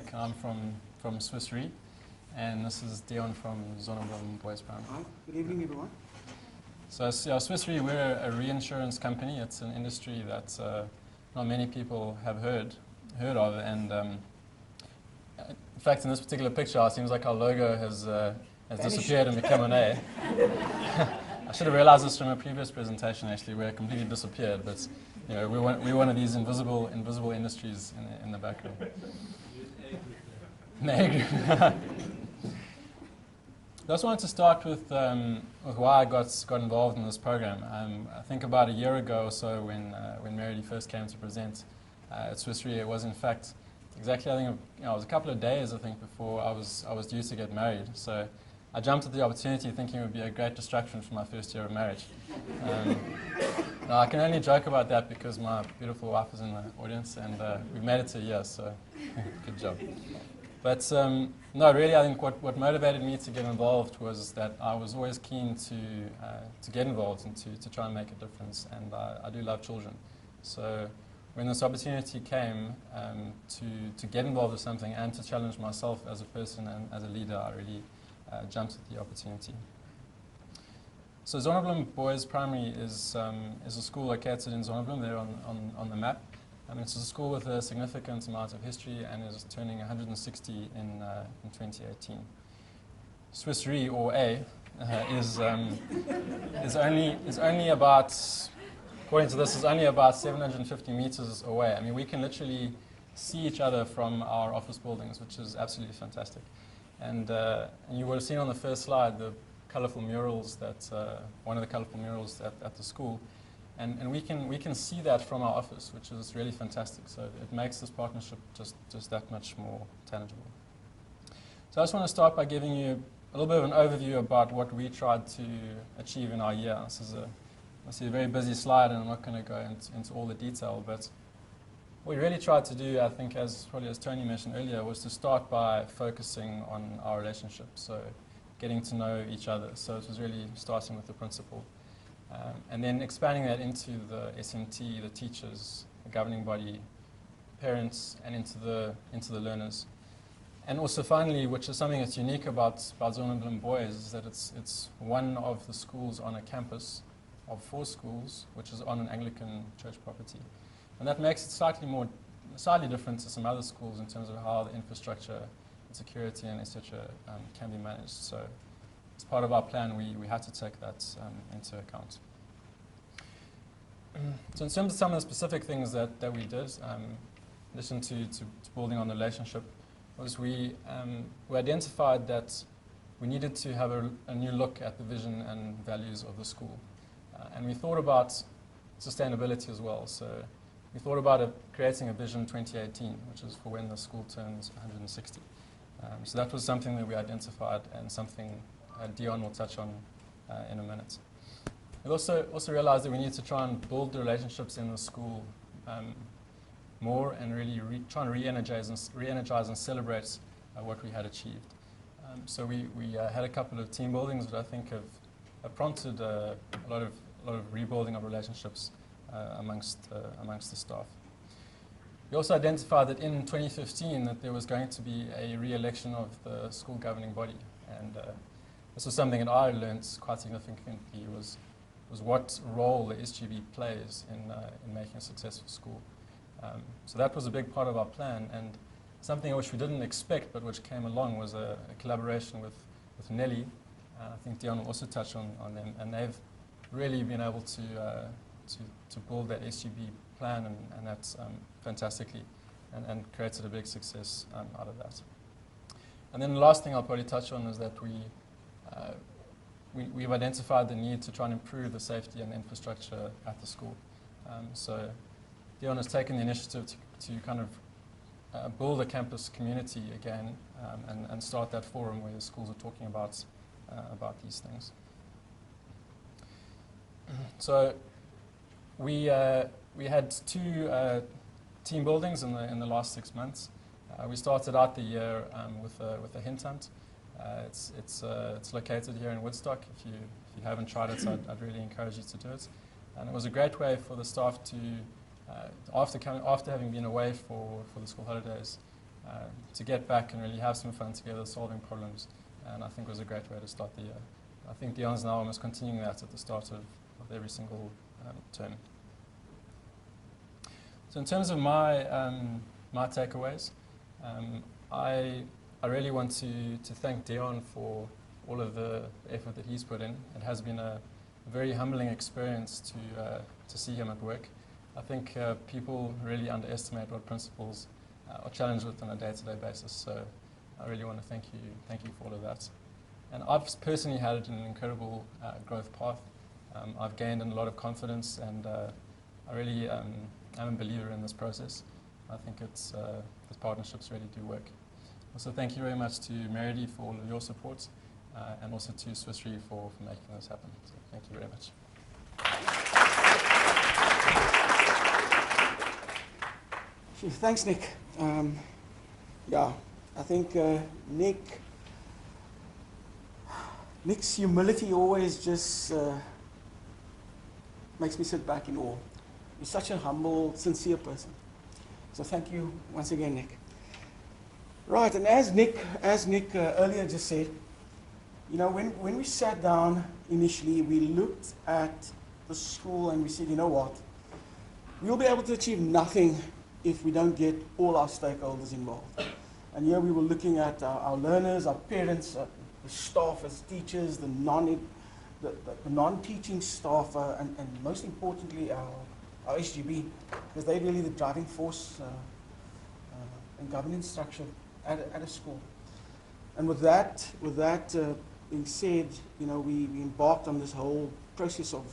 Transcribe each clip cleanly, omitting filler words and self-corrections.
Nick. I'm from Swiss Re, and this is Dion from Zonnebloem Boys Prime. Hi, good evening everyone. So yeah, Swiss Re, we're a reinsurance company. It's an industry that not many people have heard of, and in fact, in this particular picture, it seems like our logo has disappeared and become an A. I should have realized this from a previous presentation, actually, where it completely disappeared, but you know, we're one of these invisible industries in the background. I just wanted to start with why I got involved in this program. I think about a year ago or so when Meredy first came to present at Swiss Re, it was in fact exactly, I think, it was a couple of days, I think, before I was due to get married. So I jumped at the opportunity thinking it would be a great distraction for my first year of marriage. Now, I can only joke about that because my beautiful wife is in the audience, and we've made it to a year, so good job. But no, really, I think what motivated me to get involved was that I was always keen to get involved and to try and make a difference, and I do love children. So when this opportunity came to get involved with something and to challenge myself as a person and as a leader, I really jumped at the opportunity. So Zonnebloem Boys Primary is a school located in Zonnebloem, there on the map. It's a school with a significant amount of history and is turning 160 in 2018. Swiss Re, or A, is only about, according to this, is only about 750 meters away. I mean, we can literally see each other from our office buildings, which is absolutely fantastic. And you would have seen on the first slide the colorful murals one of the colorful murals at the school. And we can see that from our office, which is really fantastic. So it makes this partnership just that much more tangible. So I just want to start by giving you a little bit of an overview about what we tried to achieve in our year. This is a very busy slide, and I'm not going to go into all the detail, but what we really tried to do, I think, as Tony mentioned earlier, was to start by focusing on our relationship, so getting to know each other. So it was really starting with the principal. And then expanding that into the SMT, the teachers, the governing body, parents, and into the learners. And also finally, which is something that's unique about Zonnebloem Boys, is that it's one of the schools on a campus of 4 schools, which is on an Anglican church property. And that makes it slightly different to some other schools in terms of how the infrastructure, and security, and etc. Can be managed. So as part of our plan, we had to take that into account. So in terms of some of the specific things that we did, in addition to building on the relationship, was we identified that we needed to have a new look at the vision and values of the school. And we thought about sustainability as well. So we thought about creating a Vision 2018, which is for when the school turns 160. So that was something that we identified, and something Dion will touch on in a minute. We also realized that we need to try and build the relationships in the school more, and really try and re-energize and celebrate what we had achieved. So we had a couple of team buildings that I think have prompted a lot of rebuilding of relationships amongst the staff. We also identified that in 2015 that there was going to be a re-election of the school governing body, and this was something that I learned quite significantly, was what role the SGB plays in making a successful school. So that was a big part of our plan, and something which we didn't expect but which came along was a collaboration with Nelly. I think Dion will also touch on them, and they've really been able to build that SGB plan, and that's fantastically, and created a big success out of that. And then the last thing I'll probably touch on is that we've identified the need to try and improve the safety and infrastructure at the school. So Dion has taken the initiative to kind of build a campus community again, and start that forum where the schools are talking about these things. So we had 2 team buildings in the last 6 months. We started out the year with a hint hunt. It's located here in Woodstock. If you haven't tried it, I'd really encourage you to do it. And it was a great way for the staff to, after having been away for the school holidays, to get back and really have some fun together, solving problems, and I think it was a great way to start the year. I think Dion's now almost continuing that at the start of every single term. So in terms of my takeaways, I really want to thank Dion for all of the effort that he's put in. It has been a very humbling experience to see him at work. I think people really underestimate what principals are challenged with on a day-to-day basis. So I really want to thank you for all of that. And I've personally had an incredible growth path. I've gained a lot of confidence, and I really am a believer in this process. I think these partnerships really do work. Also, thank you very much to Meredy for all of your support, and also to Swiss Re for making this happen. So thank you very much. Thanks, Nick. Yeah, I think Nick's humility always just makes me sit back in awe. He's such a humble, sincere person. So thank you once again, Nick. Right, and as Nick earlier just said, you know, when we sat down initially, we looked at the school and we said, you know what, we'll be able to achieve nothing if we don't get all our stakeholders involved. And here we were looking at our learners, our parents, the staff as teachers, the non-teaching staff, and most importantly our SGB, because they're really the driving force and governance structure at a school. And with that being said, you know, we embarked on this whole process of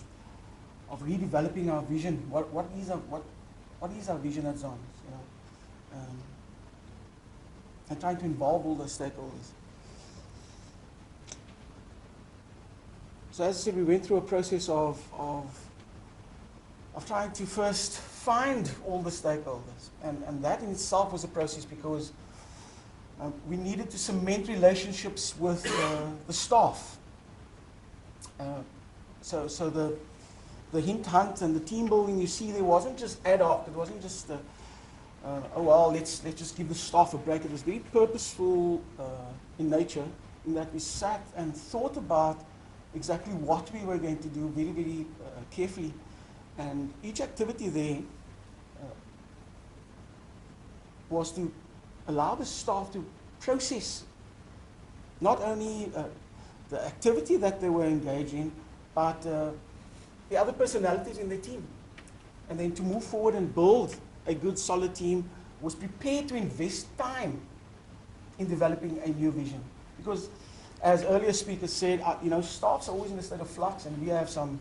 redeveloping our vision. What is our vision at Zons? You know, and trying to involve all the stakeholders. So as I said, we went through a process of trying to first find all the stakeholders, and that in itself was a process because we needed to cement relationships with the staff. So the hint hunt and the team building you see there wasn't just ad hoc. It wasn't just oh well, let's just give the staff a break. It was very purposeful in nature, in that we sat and thought about exactly what we were going to do very, very carefully. And each activity there was to allow the staff to process not only the activity that they were engaged in, but the other personalities in the team. And then to move forward and build a good, solid team was prepared to invest time in developing a new vision. Because as earlier speakers said, you know, staffs are always in a state of flux, and we have some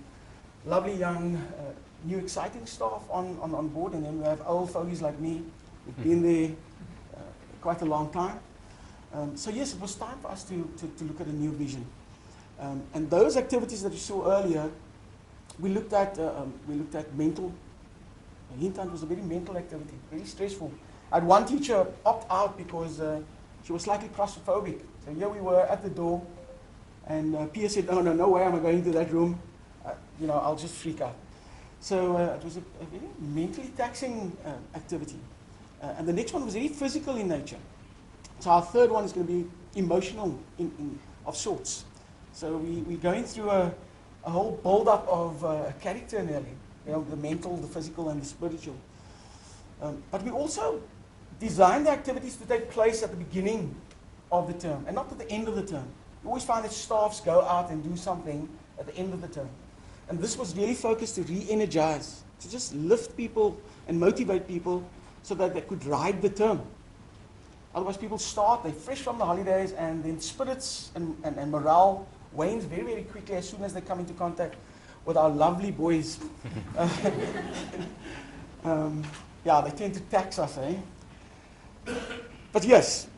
lovely young, new exciting staff on board, and then we have old fogies like me who've been there quite a long time. So yes, it was time for us to look at a new vision. And those activities that you saw earlier, we looked at mental. Hint hunt was a very mental activity, very stressful. I had one teacher opt out because she was slightly claustrophobic. So here we were at the door, and Pia said, "Oh no way am I going to that room. You know, I'll just freak out." So it was a very mentally taxing activity. And the next one was very physical in nature. So our third one is going to be emotional of sorts. So we're going through a whole build-up of a character nearly. You know, the mental, the physical, and the spiritual. But we also designed the activities to take place at the beginning of the term, and not at the end of the term. You always find that staffs go out and do something at the end of the term. And this was really focused to re-energize, to just lift people and motivate people so that they could ride the term. Otherwise, people start, they're fresh from the holidays, and then spirits and morale wanes very, very quickly as soon as they come into contact with our lovely boys. Yeah, they tend to tax us, eh? But yes,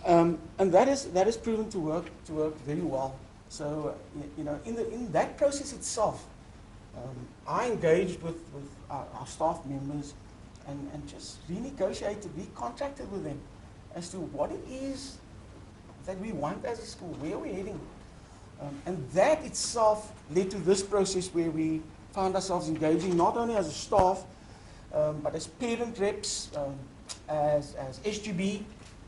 and that is proven to work very well. So you know, in that process itself, I engaged with our staff members and just renegotiated, recontracted with them as to what it is that we want as a school, where we're heading. And that itself led to this process where we found ourselves engaging not only as a staff, but as parent reps, as SGB,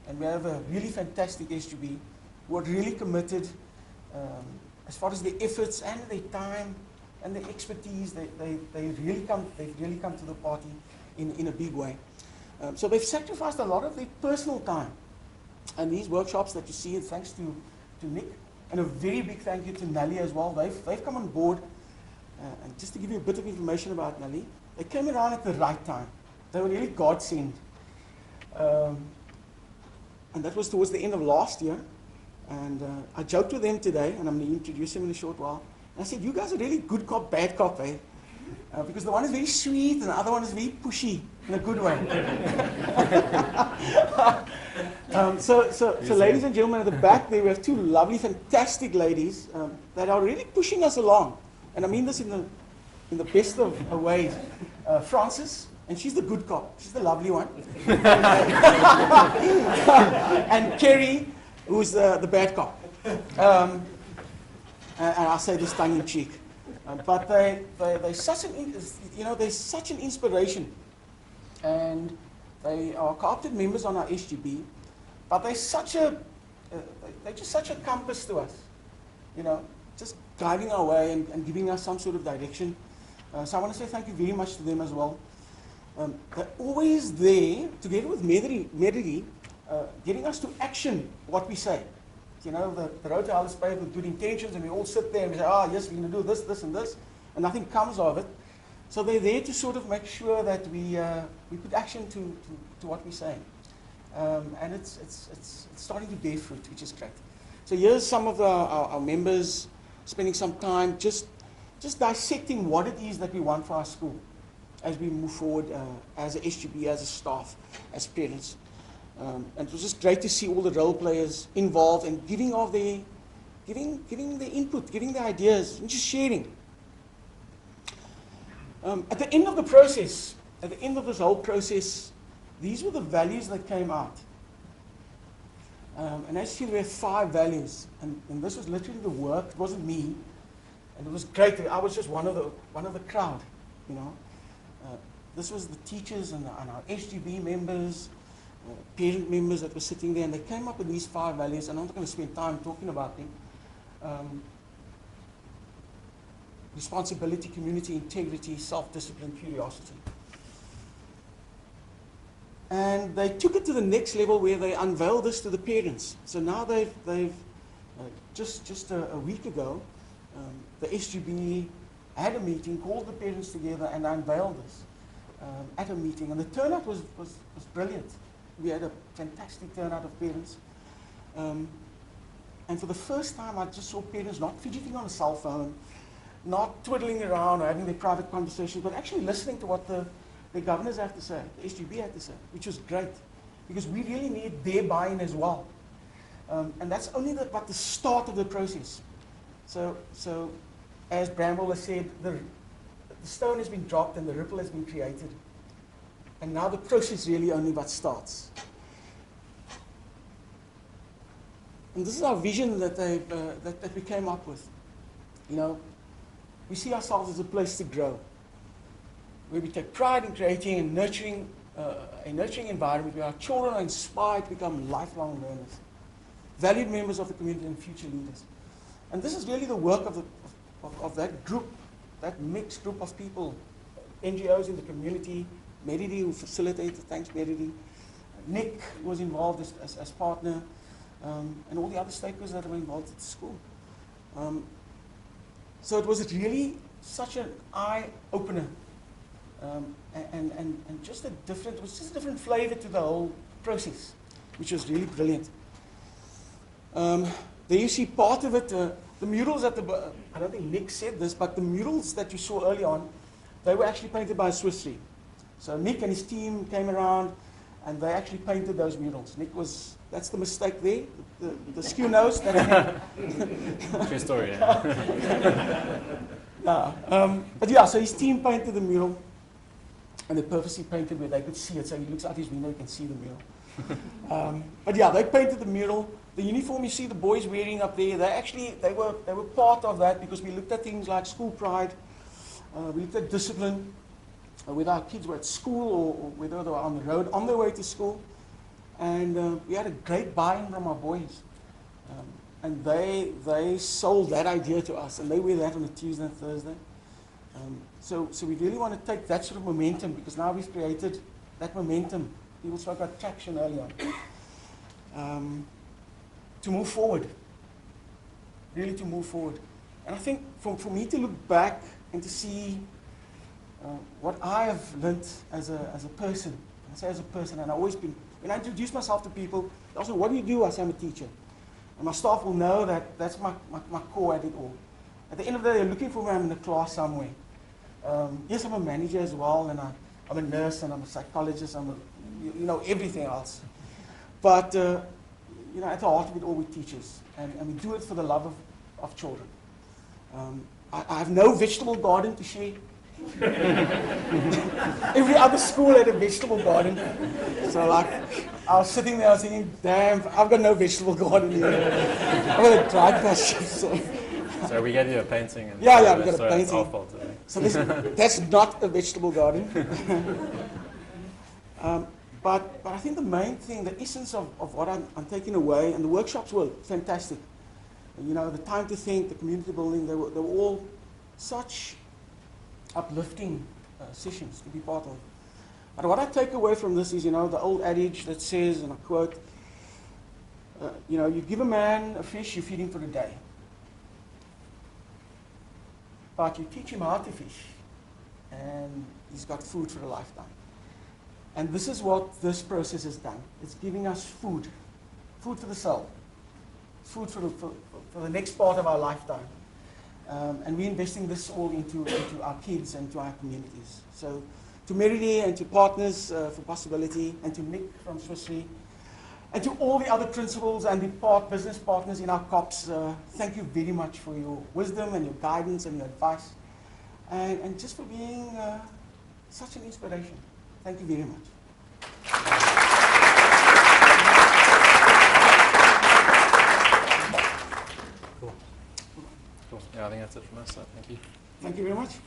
and we have a really fantastic SGB who are really committed as far as their efforts and their time and their expertise. They've really come to the party in a big way. So they've sacrificed a lot of their personal time. And these workshops that you see, thanks to Nick, and a very big thank you to Nali as well. They've come on board. And just to give you a bit of information about Nali, they came around at the right time. They were really God-sent. And that was towards the end of last year. And I joked with them today, and I'm going to introduce them in a short while. And I said, you guys are really good cop, bad cop, eh? Because the one is very sweet, and the other one is very pushy, in a good way. So ladies and gentlemen, at the back there, we have two lovely, fantastic ladies that are really pushing us along. And I mean this in the best of ways. Frances, and she's the good cop. She's the lovely one. And Kerry, who's the bad cop. And I say this tongue in cheek. But they're such an inspiration. And they are co-opted members on our SGB. But they're just such a compass to us. Just guiding our way and giving us some sort of direction. So I want to say thank you very much to them as well. They're always there, together with Meridi, getting us to action what we say. The road to hell is paved with good intentions, and we all sit there and we say, yes, we're going to do this, this, and this, and nothing comes of it. So they're there to sort of make sure that we put action to what we're saying. And it's starting to bear fruit, which is great. So here's some of our members spending some time just dissecting what it is that we want for our school as we move forward as a SGB, as a staff, as parents. And it was just great to see all the role players involved and giving their input, giving their ideas, and just sharing. At the end of the process, at the end of this whole process, these were the values that came out. And as you see, we have 5 values, and this was literally the work. It wasn't me, and it was great. I was just one of the crowd, This was the teachers and our SGB members, parent members that were sitting there, and they came up with these 5 values, and I'm not going to spend time talking about them. Responsibility, community, integrity, self-discipline, curiosity. And they took it to the next level where they unveiled this to the parents. So now they've just a week ago, the SGB had a meeting, called the parents together, and unveiled this at a meeting. And the turnout was brilliant. We had a fantastic turnout of parents. And for the first time, I just saw parents not fidgeting on a cell phone, not twiddling around or having their private conversations, but actually listening to what the governors have to say, the SGB had to say, which was great, because we really need their buy-in as well. And that's only but the start of the process. So as Bramble has said, the stone has been dropped and the ripple has been created. And now the process really only but starts. And this is our vision that we came up with. We see ourselves as a place to grow, where we take pride in creating and nurturing a nurturing environment where our children are inspired to become lifelong learners, valued members of the community and future leaders. And this is really the work of that group, that mixed group of people, NGOs in the community, Meridi who facilitated, thanks Meridi, Nick was involved as partner, and all the other stakeholders that were involved at the school. So it was really such an eye-opener, and just it was just a different flavor to the whole process, which was really brilliant. There you see part of it, the murals at the, I don't think Nick said this, but the murals that you saw early on, they were actually painted by Swiss Re. So Nick and his team came around, and they actually painted those murals. Nick was, that's the mistake there, the skew nose. True story, yeah. But yeah, so his team painted the mural, and they purposely painted where they could see it, so he looks out his window, you can see the mural. But yeah, they painted the mural. The uniform you see the boys wearing up there, they were part of that, because we looked at things like school pride, we looked at discipline, whether our kids were at school or whether they were on the road on their way to school. And we had a great buy-in from our boys. And they sold that idea to us, and they wear that on a Tuesday and Thursday. So we really want to take that sort of momentum, because now we've created that momentum. People spoke about traction earlier on. To move forward. Really to move forward. And I think for me to look back and to see what I have learned as a person, I say as a person, and I've always been, when I introduce myself to people, they also, what do you do? I say I'm a teacher. And my staff will know that that's my core at it all. At the end of the day, they're looking for me, I'm in a class somewhere. Yes, I'm a manager as well, and I'm a nurse, and I'm a psychologist, I'm everything else. But, at the heart of it all, we're teachers, and we do it for the love of children. I have no vegetable garden to share. Every other school had a vegetable garden. So I was sitting there, I was thinking, damn, I've got no vegetable garden here. I've got a dry pasture. So we gave you a painting. And yeah, we got a painting. It's our fault, so that's not a vegetable garden. But I think the main thing, the essence of what I'm taking away, and the workshops were fantastic. The time to think, the community building, they were all such uplifting sessions to be part of. But what I take away from this is, the old adage that says, and I quote, you give a man a fish, you feed him for the day. But you teach him how to fish, and he's got food for a lifetime. And this is what this process has done. It's giving us food for the soul, food for the next part of our lifetime. And we're investing this all into our kids and to our communities. So to Meridi and to Partners for Possibility, and to Nick from Swiss Re, and to all the other principals and the business partners in our COPs, thank you very much for your wisdom and your guidance and your advice, and just for being such an inspiration. Thank you very much. Cool. Yeah, I think that's it from us. So thank you. Thank you very much.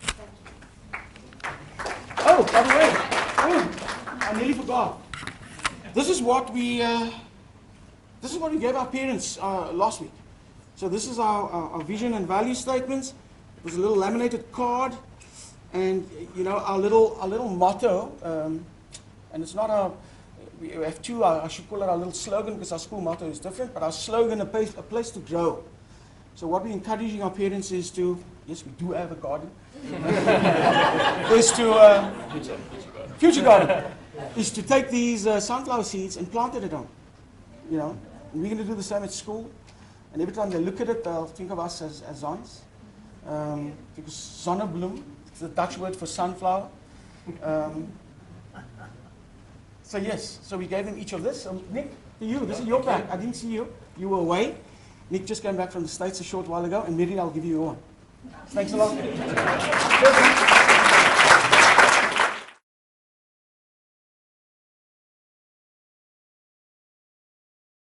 Oh, by the way, I nearly forgot. This is what we gave our parents last week. So this is our vision and value statements. It was a little laminated card, and our little motto. And it's not we have two. I should call it our little slogan, because our school motto is different. But our slogan, a place to grow. So what we're encouraging our parents is to, yes, we do have a garden, is to, future garden, is to take these sunflower seeds and plant it at home. And we're going to do the same at school. And every time they look at it, they'll think of us as Zons. Because Zonnebloem is the Dutch word for sunflower. So yes, so we gave them each of this. Nick, to you, this is your pack. I didn't see you. You were away. Nick just came back from the States a short while ago, and Mary, I'll give you one. Thanks a lot.